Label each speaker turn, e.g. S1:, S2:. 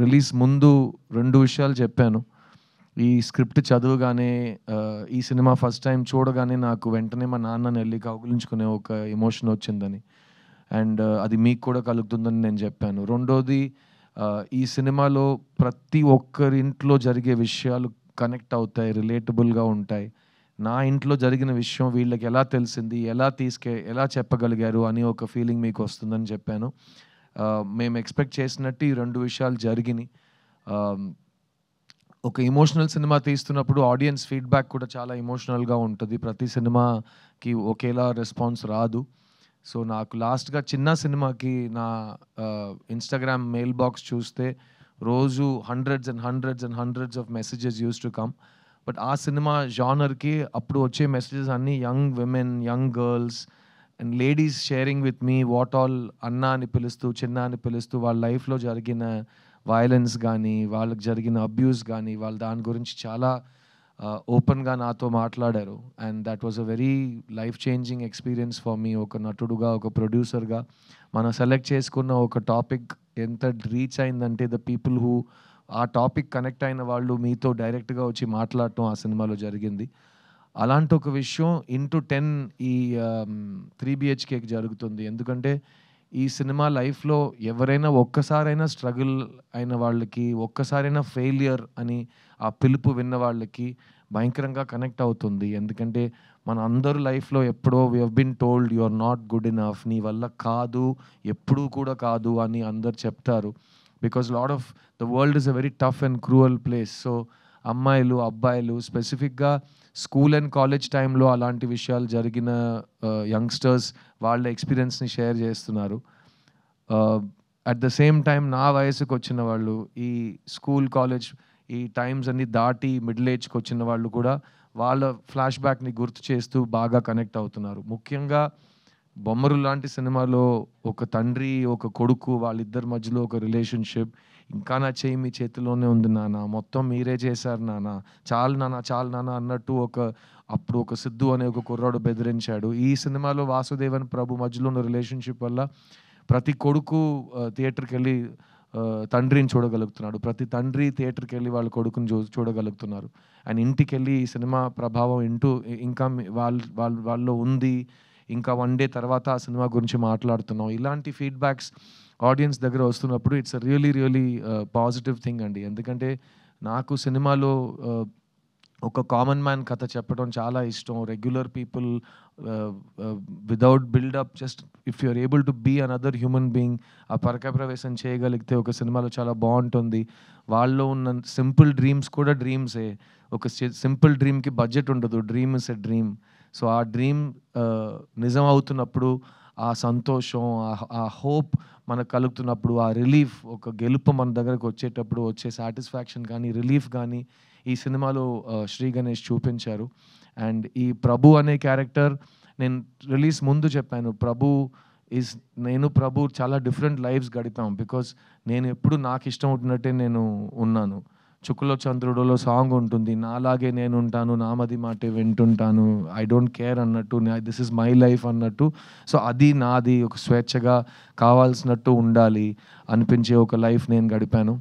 S1: Release ముందు 2 విషయాలు చెప్పాను. ఈ స్క్రిప్ట్ చదవగానే ఈ సినిమా ఫస్ట్ టైం చూడగానే నాకు వెంటనే మా నాన్నని వెళ్ళి కౌగిలించుకునే ఒక ఎమోషన్ వచ్చిందని. అండ్ అది మీకు కూడా కలుగుతుందని నేను చెప్పాను. రెండోది, ఈ సినిమాలో ప్రతి ఒక్కరింట్లో జరిగే విషయాలు కనెక్ట్ అవుతాయి, రిలేటబుల్గా ఉంటాయి. నా ఇంట్లో జరిగిన విషయం వీళ్ళకి ఎలా తెలిసింది, ఎలా చెప్పగలిగారు అని ఒక ఫీలింగ్ మీకు వస్తుందని చెప్పాను. మేము ఎక్స్పెక్ట్ చేసినట్టు ఈ 2 విషయాలు జరిగినాయి. ఒక ఎమోషనల్ సినిమా తీస్తున్నప్పుడు ఆడియన్స్ ఫీడ్బ్యాక్ కూడా చాలా ఎమోషనల్గా ఉంటుంది. ప్రతి సినిమాకి ఒకేలా రెస్పాన్స్ రాదు. సో నాకు లాస్ట్గా చిన్న సినిమాకి నా ఇన్స్టాగ్రామ్ మెయిల్ బాక్స్ చూస్తే రోజు hundreds of messages use to come. But ఆ సినిమా జానర్కి అప్పుడు వచ్చే మెసేజెస్ అన్నీ young women, young girls and ladies sharing with me what all అన్న అని పిలుస్తూ, చిన్న అని పిలుస్తూ వాళ్ళ లైఫ్లో జరిగిన వైలెన్స్ కానీ, వాళ్ళకి జరిగిన అబ్యూస్ కానీ, వాళ్ళు దాని గురించి చాలా ఓపెన్గా నాతో మాట్లాడారు. And that was a very life changing experience for me. ఒక నటుడుగా, ఒక ప్రొడ్యూసర్గా మనం సెలెక్ట్ చేసుకున్న ఒక టాపిక్ ఎంత రీచ్ అయిందంటే ద పీపుల్ హూ ఆ టాపిక్ కనెక్ట్ అయిన వాళ్ళు మీతో డైరెక్ట్గా వచ్చి మాట్లాడటం ఆ సినిమాలో జరిగింది. అలాంటి ఒక విషయం ఇంటూ 10 ఈ 3 BHKకి జరుగుతుంది. ఎందుకంటే ఈ సినిమా లైఫ్లో ఎవరైనా ఒక్కసారైనా స్ట్రగుల్ అయిన వాళ్ళకి, ఒక్కసారైనా ఫెయిలియర్ అని ఆ పిలుపు విన్న వాళ్ళకి భయంకరంగా కనెక్ట్ అవుతుంది. ఎందుకంటే మన అందరూ లైఫ్లో ఎప్పుడో we have been told you are not good enough, నీ వల్ల కాదు, ఎప్పుడూ కూడా కాదు అని అందరు చెప్తారు. Because lot of the world is a very tough and cruel place. So అమ్మాయిలు, అబ్బాయిలు స్పెసిఫిక్గా స్కూల్ అండ్ కాలేజ్ టైంలో అలాంటి విషయాలు జరిగిన యంగ్స్టర్స్ వాళ్ళ ఎక్స్పీరియన్స్ని షేర్ చేస్తున్నారు. అట్ ద సేమ్ టైం నా వయసుకు వచ్చిన వాళ్ళు, ఈ స్కూల్ కాలేజ్ ఈ టైమ్స్ అన్ని దాటి మిడిల్ ఏజ్కి వచ్చిన వాళ్ళు కూడా వాళ్ళ ఫ్లాష్ బ్యాక్ని గుర్తు చేస్తూ బాగా కనెక్ట్ అవుతున్నారు. ముఖ్యంగా బొమ్మరు లాంటి సినిమాలో ఒక తండ్రి, ఒక కొడుకు, వాళ్ళిద్దరి మధ్యలో ఒక రిలేషన్షిప్, ఇంకా నా చేయి మీ చేతిలోనే ఉంది నాన్న, మొత్తం మీరే చేశారు నాన్న, చాలు నాన్న అన్నట్టు అప్పుడు ఒక సిద్ధు అనే ఒక కుర్రాడు బెదిరించాడు. ఈ సినిమాలో వాసుదేవన్ ప్రభు మధ్యలో ఉన్న రిలేషన్షిప్ వల్ల ప్రతి కొడుకు థియేటర్కి వెళ్ళి తండ్రిని చూడగలుగుతున్నాడు, ప్రతి తండ్రి థియేటర్కి వెళ్ళి వాళ్ళ కొడుకుని చూడగలుగుతున్నారు. అండ్ ఇంటికి వెళ్ళి ఈ సినిమా ప్రభావం ఇంకా వాళ్ళలో ఉంది, ఇంకా 1 డే తర్వాత ఆ సినిమా గురించి మాట్లాడుతున్నాం. ఇలాంటి ఫీడ్బ్యాక్స్ ఆడియన్స్ దగ్గర వస్తున్నప్పుడు it's a really positive thing అండి. ఎందుకంటే నాకు సినిమాలో ఒక కామన్ మ్యాన్ కథ చెప్పడం చాలా ఇష్టం. Regular people without buildup, just if you're able to be another human being, ఆ పరక ప్రవేశం చేయగలిగితే ఒక సినిమాలో చాలా బాగుంటుంది. వాళ్ళలో ఉన్న సింపుల్ డ్రీమ్స్ కూడా డ్రీమ్సే. ఒక సింపుల్ డ్రీమ్కి బడ్జెట్ ఉండదు, dream is a dream. So ఆ డ్రీమ్ నిజం అవుతున్నప్పుడు ఆ సంతోషం, ఆ హోప్ మనకు కలుగుతున్నప్పుడు, ఆ రిలీఫ్, ఒక గెలుపు మన దగ్గరకు వచ్చేటప్పుడు వచ్చే సాటిస్ఫాక్షన్ కానీ, రిలీఫ్ కానీ ఈ సినిమాలో శ్రీ గణేష్ చూపించారు. అండ్ ఈ ప్రభు అనే క్యారెక్టర్ నేను రిలీజ్ ముందు చెప్పాను, ప్రభు చాలా డిఫరెంట్ లైఫ్స్ గడిపాం. బికాస్ నేను ఎప్పుడు నాకు ఇష్టం ఉంటున్నట్టే నేను ఉన్నాను. చుక్కలో చంద్రుడులో సాంగ్ ఉంటుంది, నాలాగే నేను ఉంటాను, నామది మాటే వింటుంటాను, ఐ డోంట్ కేర్ అన్నట్టు, దిస్ ఇస్ మై లైఫ్ అన్నట్టు. సో అది నాది, ఒక స్వేచ్ఛగా కావాల్సినట్టు ఉండాలి అనిపించే ఒక లైఫ్ నేను గడిపాను.